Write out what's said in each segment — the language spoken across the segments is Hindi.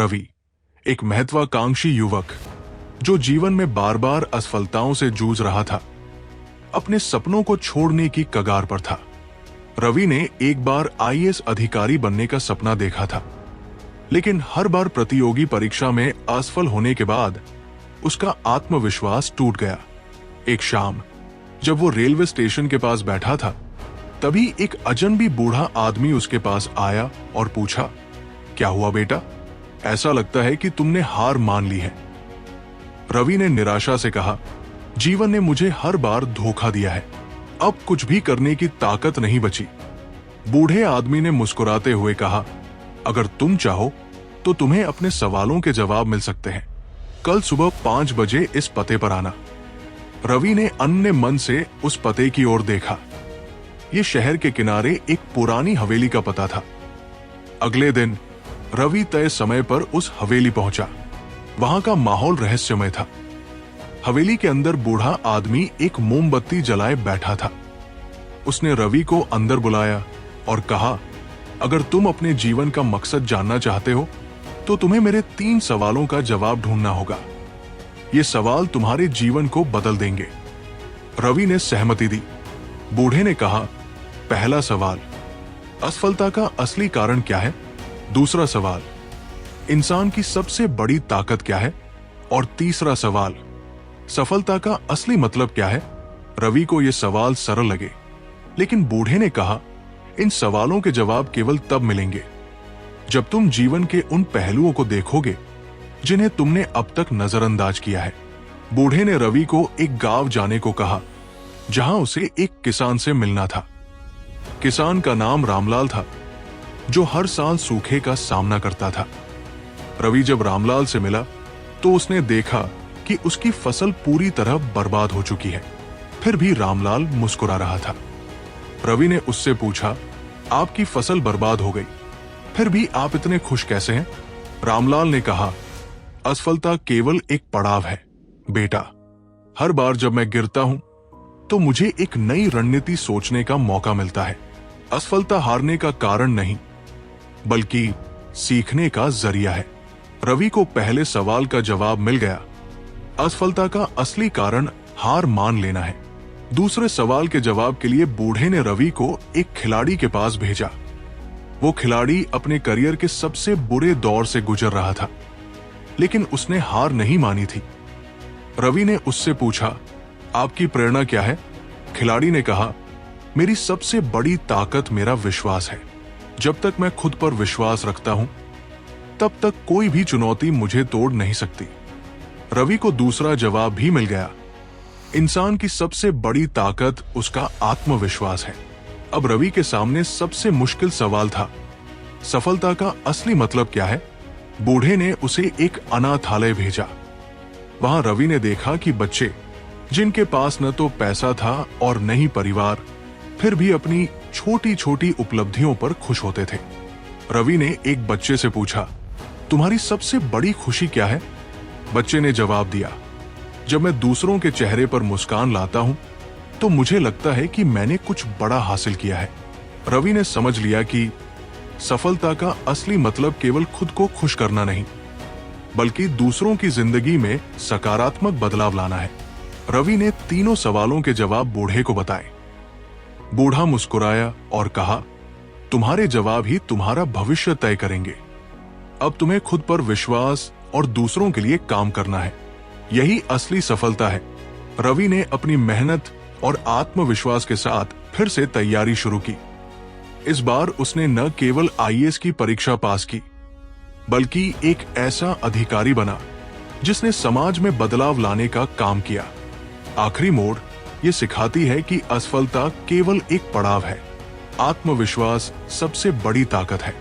रवि एक महत्वाकांक्षी युवक जो जीवन में बार बार असफलताओं से जूझ रहा था, अपने सपनों को छोड़ने की कगार पर था। रवि ने एक बार आईएएस अधिकारी बनने का सपना देखा था, लेकिन हर बार प्रतियोगी परीक्षा में असफल होने के बाद उसका आत्मविश्वास टूट गया। एक शाम जब वो रेलवे स्टेशन के पास बैठा था, तभी एक अजनबी बूढ़ा आदमी उसके पास आया और पूछा, क्या हुआ बेटा, ऐसा लगता है कि तुमने हार मान ली है। रवि ने निराशा से कहा, जीवन ने मुझे हर बार धोखा दिया है, अब कुछ भी करने की ताकत नहीं बची। बूढ़े आदमी ने मुस्कुराते हुए कहा, अगर तुम चाहो तो तुम्हें अपने सवालों के जवाब मिल सकते हैं। कल सुबह 5 बजे इस पते पर आना। रवि ने अन्य मन से उस पते की ओर देखा। यह शहर के किनारे एक पुरानी हवेली का पता था। अगले दिन रवि तय समय पर उस हवेली पहुंचा। वहां का माहौल रहस्यमय था। हवेली के अंदर बूढ़ा आदमी एक मोमबत्ती जलाए बैठा था। उसने रवि को अंदर बुलाया और कहा, अगर तुम अपने जीवन का मकसद जानना चाहते हो तो तुम्हें मेरे 3 सवालों का जवाब ढूंढना होगा। ये सवाल तुम्हारे जीवन को बदल देंगे। रवि ने सहमति दी। बूढ़े ने कहा, पहला सवाल, असफलता का असली कारण क्या है? दूसरा सवाल, इंसान की सबसे बड़ी ताकत क्या है? और तीसरा सवाल, सफलता का असली मतलब क्या है? रवि को यह सवाल सरल लगे, लेकिन बूढ़े ने कहा, इन सवालों के जवाब केवल तब मिलेंगे जब तुम जीवन के उन पहलुओं को देखोगे जिन्हें तुमने अब तक नजरअंदाज किया है। बूढ़े ने रवि को एक गांव जाने को कहा, जहां उसे एक किसान से मिलना था। किसान का नाम रामलाल था, जो हर साल सूखे का सामना करता था। रवि जब रामलाल से मिला तो उसने देखा कि उसकी फसल पूरी तरह बर्बाद हो चुकी है। फिर भी रामलाल मुस्कुरा रहा था। रवि ने उससे पूछा, आपकी फसल बर्बाद हो गई, फिर भी आप इतने खुश कैसे हैं? रामलाल ने कहा, असफलता केवल एक पड़ाव है बेटा। हर बार जब मैं गिरता हूं तो मुझे एक नई रणनीति सोचने का मौका मिलता है। असफलता हारने का कारण नहीं, बल्कि सीखने का जरिया है। रवि को पहले सवाल का जवाब मिल गया। असफलता का असली कारण हार मान लेना है। दूसरे सवाल के जवाब के लिए बूढ़े ने रवि को एक खिलाड़ी के पास भेजा। वो खिलाड़ी अपने करियर के सबसे बुरे दौर से गुजर रहा था, लेकिन उसने हार नहीं मानी थी। रवि ने उससे पूछा, आपकी प्रेरणा क्या है? खिलाड़ी ने कहा, मेरी सबसे बड़ी ताकत मेरा विश्वास है। जब तक मैं खुद पर विश्वास रखता हूं, तब तक कोई भी चुनौती मुझे तोड़ नहीं सकती। रवि को दूसरा जवाब भी मिल गया। इंसान की सबसे बड़ी ताकत उसका आत्मविश्वास है। अब रवि के सामने सबसे मुश्किल सवाल था, सफलता का असली मतलब क्या है? बूढ़े ने उसे एक अनाथालय भेजा। वहां रवि ने देखा कि बच्चे, जिनके पास न तो पैसा था और न ही परिवार, फिर भी अपनी छोटी छोटी उपलब्धियों पर खुश होते थे। रवि ने एक बच्चे से पूछा, तुम्हारी सबसे बड़ी खुशी क्या है? बच्चे ने जवाब दिया, जब मैं दूसरों के चेहरे पर मुस्कान लाता हूं तो मुझे लगता है कि मैंने कुछ बड़ा हासिल किया है। रवि ने समझ लिया कि सफलता का असली मतलब केवल खुद को खुश करना नहीं, बल्कि दूसरों की जिंदगी में सकारात्मक बदलाव लाना है। रवि ने 3 सवालों के जवाब बूढ़े को बताए। बूढ़ा मुस्कुराया और कहा, तुम्हारे जवाब ही तुम्हारा भविष्य तय करेंगे। अब तुम्हें खुद पर विश्वास और दूसरों के लिए काम करना है। यही असली सफलता है। रवि ने अपनी मेहनत और आत्मविश्वास के साथ फिर से तैयारी शुरू की। इस बार उसने न केवल आईएएस की परीक्षा पास की, बल्कि एक ऐसा अधिकारी बना जिसने समाज में बदलाव लाने का काम किया। आखिरी मोड़ ये सिखाती है कि असफलता केवल एक पड़ाव है, आत्मविश्वास सबसे बड़ी ताकत है,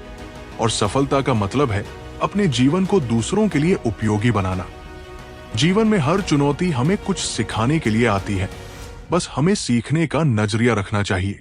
और सफलता का मतलब है अपने जीवन को दूसरों के लिए उपयोगी बनाना। जीवन में हर चुनौती हमें कुछ सिखाने के लिए आती है, बस हमें सीखने का नजरिया रखना चाहिए।